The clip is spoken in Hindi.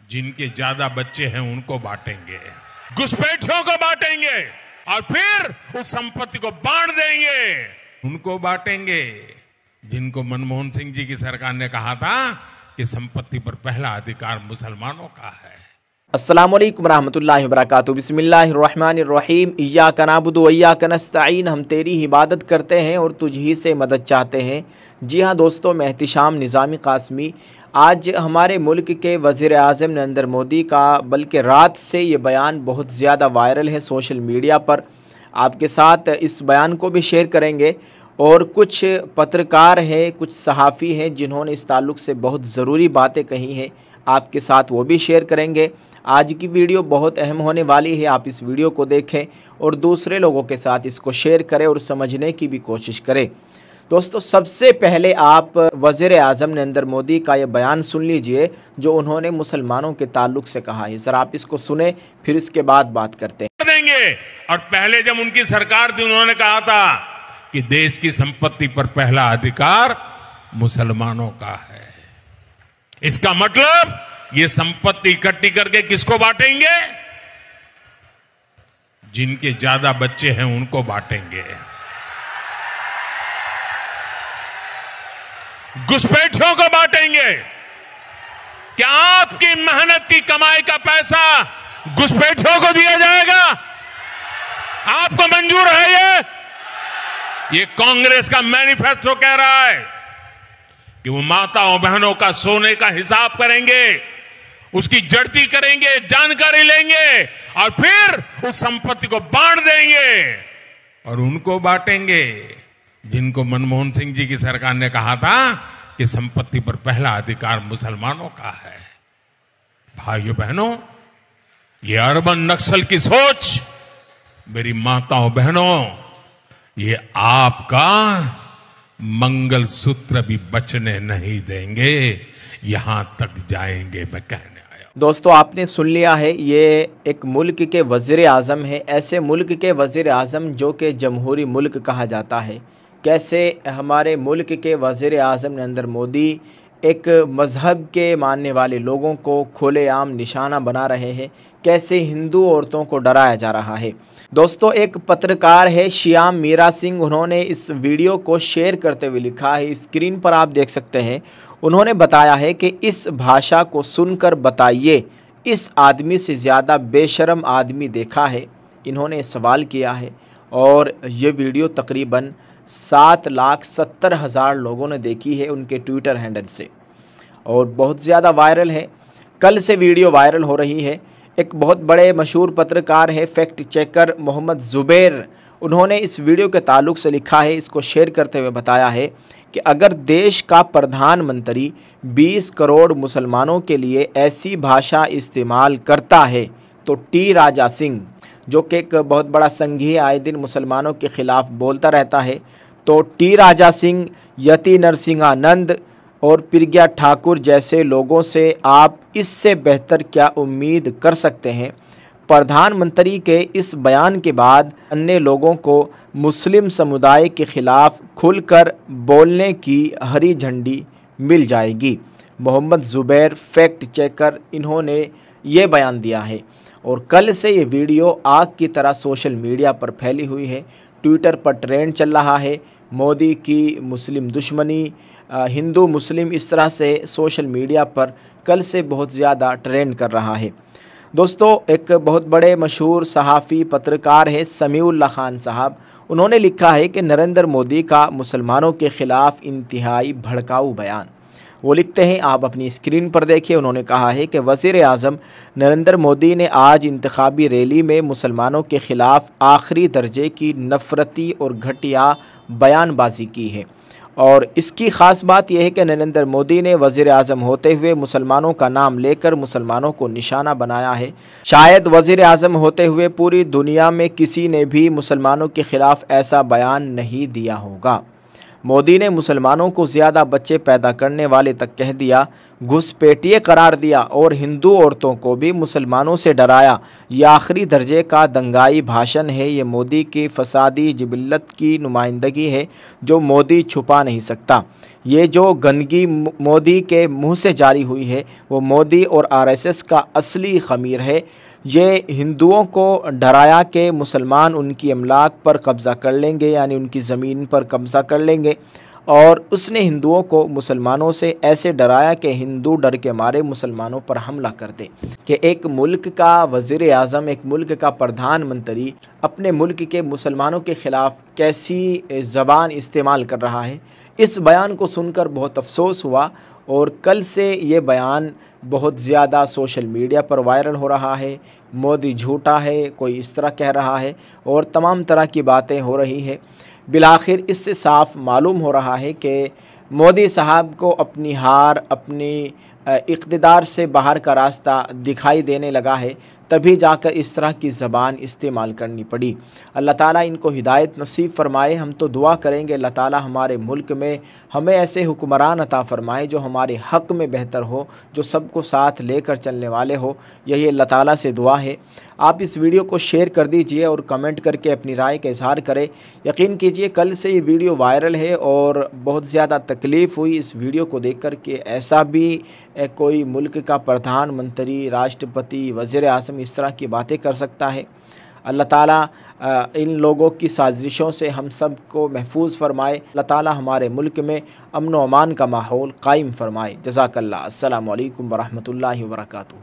जिनके ज्यादा बच्चे हैं उनको बांटेंगे, घुसपैठियों को बांटेंगे और फिर उस संपत्ति को बांट देंगे। उनको बांटेंगे जिनको मनमोहन सिंह जी की सरकार ने कहा था कि संपत्ति पर पहला अधिकार मुसलमानों का है। अस्सलामु अलैकुम रहमतुल्लाहि व बरकातुहू। बिस्मिल्लाहिर्रहमानिर्रहीम। इय्याका नअबुदु व इय्याका नस्तईन। हम तेरी इबादत करते हैं और तुझ ही से मदद चाहते हैं। जी हाँ दोस्तों, मैं एहतिशाम निज़ामी कासमी। आज हमारे मुल्क के वज़ीर आज़म नरेंद्र मोदी का बल्कि रात से ये बयान बहुत ज़्यादा वायरल है सोशल मीडिया पर। आपके साथ इस बयान को भी शेयर करेंगे और कुछ पत्रकार हैं, कुछ सहाफ़ी हैं जिन्होंने इस ताल्लुक़ से बहुत ज़रूरी बातें कही हैं, आपके साथ वो भी शेयर करेंगे। आज की वीडियो बहुत अहम होने वाली है, आप इस वीडियो को देखें और दूसरे लोगों के साथ इसको शेयर करें और समझने की भी कोशिश करें। दोस्तों, सबसे पहले आप वज़ीर आज़म नरेंद्र मोदी का ये बयान सुन लीजिए जो उन्होंने मुसलमानों के ताल्लुक़ से कहा है। सर आप इसको सुने, फिर इसके बाद बात करते हैं। देंगे। और पहले जब उनकी सरकार थी उन्होंने कहा था कि देश की संपत्ति पर पहला अधिकार मुसलमानों का है। इसका मतलब ये संपत्ति इकट्ठी करके किसको बांटेंगे? जिनके ज्यादा बच्चे हैं उनको बांटेंगे, घुसपैठियों को बांटेंगे। क्या आपकी मेहनत की कमाई का पैसा घुसपैठियों को दिया जाएगा? आपको मंजूर है? ये कांग्रेस का मैनिफेस्टो कह रहा है कि वो माताओं बहनों का सोने का हिसाब करेंगे, उसकी जड़ती करेंगे, जानकारी लेंगे और फिर उस संपत्ति को बांट देंगे। और उनको बांटेंगे जिनको मनमोहन सिंह जी की सरकार ने कहा था कि संपत्ति पर पहला अधिकार मुसलमानों का है। भाइयों बहनों, ये अर्बन नक्सल की सोच, मेरी माताओं बहनों, ये आपका मंगलसूत्र भी बचने नहीं देंगे, यहां तक जाएंगे मैं कहने आया। दोस्तों, आपने सुन लिया है, ये एक मुल्क के वज़ीर आज़म है। ऐसे मुल्क के वज़ीर आज़म जो कि जमहूरी मुल्क कहा जाता है, कैसे हमारे मुल्क के वज़ीर आज़म नरेंद्र मोदी एक मज़हब के मानने वाले लोगों को खुलेआम निशाना बना रहे हैं, कैसे हिंदू औरतों को डराया जा रहा है। दोस्तों, एक पत्रकार है श्याम मीरा सिंह, उन्होंने इस वीडियो को शेयर करते हुए लिखा है, स्क्रीन पर आप देख सकते हैं। उन्होंने बताया है कि इस भाषा को सुनकर बताइए, इस आदमी से ज़्यादा बेशरम आदमी देखा है। इन्होंने सवाल किया है और ये वीडियो तकरीबन 7,70,000 लोगों ने देखी है उनके ट्विटर हैंडल से और बहुत ज़्यादा वायरल है। कल से वीडियो वायरल हो रही है। एक बहुत बड़े मशहूर पत्रकार है, फैक्ट चेकर मोहम्मद ज़ुबैर, उन्होंने इस वीडियो के ताल्लुक़ से लिखा है, इसको शेयर करते हुए बताया है कि अगर देश का प्रधानमंत्री 20 करोड़ मुसलमानों के लिए ऐसी भाषा इस्तेमाल करता है तो टी राजा सिंह, जो कि एक बहुत बड़ा संघी आए दिन मुसलमानों के ख़िलाफ़ बोलता रहता है, तो टी राजा सिंह, यति नरसिंहानंद और प्रज्ञा ठाकुर जैसे लोगों से आप इससे बेहतर क्या उम्मीद कर सकते हैं। प्रधानमंत्री के इस बयान के बाद अन्य लोगों को मुस्लिम समुदाय के ख़िलाफ़ खुलकर बोलने की हरी झंडी मिल जाएगी। मोहम्मद ज़ुबैर फैक्ट चेकर, इन्होंने ये बयान दिया है और कल से ये वीडियो आग की तरह सोशल मीडिया पर फैली हुई है। ट्विटर पर ट्रेंड चल रहा है, मोदी की मुस्लिम दुश्मनी, हिंदू मुस्लिम, इस तरह से सोशल मीडिया पर कल से बहुत ज़्यादा ट्रेंड कर रहा है। दोस्तों, एक बहुत बड़े मशहूर सहाफ़ी पत्रकार है समीउल्लाह खान साहब, उन्होंने लिखा है कि नरेंद्र मोदी का मुसलमानों के ख़िलाफ़ इंतहाई भड़काऊ बयान। वो लिखते हैं, आप अपनी स्क्रीन पर देखिए। उन्होंने कहा है कि वज़ीर आज़म नरेंद्र मोदी ने आज इंतखाबी रैली में मुसलमानों के ख़िलाफ़ आखिरी दर्जे की नफ़रती और घटिया बयानबाजी की है और इसकी ख़ास बात यह है कि नरेंद्र मोदी ने वज़ीर आज़म होते हुए मुसलमानों का नाम लेकर मुसलमानों को निशाना बनाया है। शायद वज़ीर आज़म होते हुए पूरी दुनिया में किसी ने भी मुसलमानों के ख़िलाफ़ ऐसा बयान नहीं दिया होगा। मोदी ने मुसलमानों को ज़्यादा बच्चे पैदा करने वाले तक कह दिया, घुसपैठिए करार दिया और हिंदू औरतों को भी मुसलमानों से डराया। ये आखिरी दर्जे का दंगाई भाषण है। ये मोदी की फसादी जिबिल्लत की नुमाइंदगी है जो मोदी छुपा नहीं सकता। ये जो गंदगी मोदी के मुंह से जारी हुई है वो मोदी और आरएसएस का असली ख़मीर है। ये हिंदुओं को डराया कि मुसलमान उनकी अमलाक पर कब्ज़ा कर लेंगे, यानी उनकी ज़मीन पर कब्ज़ा कर लेंगे, और उसने हिंदुओं को मुसलमानों से ऐसे डराया कि हिंदू डर के मारे मुसलमानों पर हमला कर दे। कि एक मुल्क का वज़ीर आज़म, एक मुल्क का प्रधानमंत्री अपने मुल्क के मुसलमानों के ख़िलाफ़ कैसी ज़बान इस्तेमाल कर रहा है, इस बयान को सुनकर बहुत अफसोस हुआ। और कल से ये बयान बहुत ज़्यादा सोशल मीडिया पर वायरल हो रहा है। मोदी झूठा है, कोई इस तरह कह रहा है, और तमाम तरह की बातें हो रही है। बिलाखिर इससे साफ मालूम हो रहा है कि मोदी साहब को अपनी हार, अपनी इक़्तिदार से बाहर का रास्ता दिखाई देने लगा है, तभी जाकर इस तरह की ज़बान इस्तेमाल करनी पड़ी। अल्लाह ताला इनको हिदायत नसीब फ़रमाए। हम तो दुआ करेंगे अल्लाह ताला हमारे मुल्क में हमें ऐसे हुक्मरान अता फ़रमाए जो हमारे हक़ में बेहतर हो, जो सबको साथ लेकर चलने वाले हो। यही अल्लाह ताला से दुआ है। आप इस वीडियो को शेयर कर दीजिए और कमेंट करके अपनी राय का इज़हार करें। यकीन कीजिए कल से ये वीडियो वायरल है और बहुत ज़्यादा तकलीफ़ हुई इस वीडियो को देखकर कि ऐसा भी कोई मुल्क का प्रधानमंत्री, राष्ट्रपति, वज़ीर आज़म इस तरह की बातें कर सकता है। अल्लाह ताला इन लोगों की साजिशों से हम सब को महफूज फ़रमाए। अल्लाह ताला हमारे मुल्क में अमन व अमान का माहौल कायम फ़रमाए। जज़ाकल्लाह। अस्सलामु अलैकुम व रहमतुल्लाहि व बरकातुहू।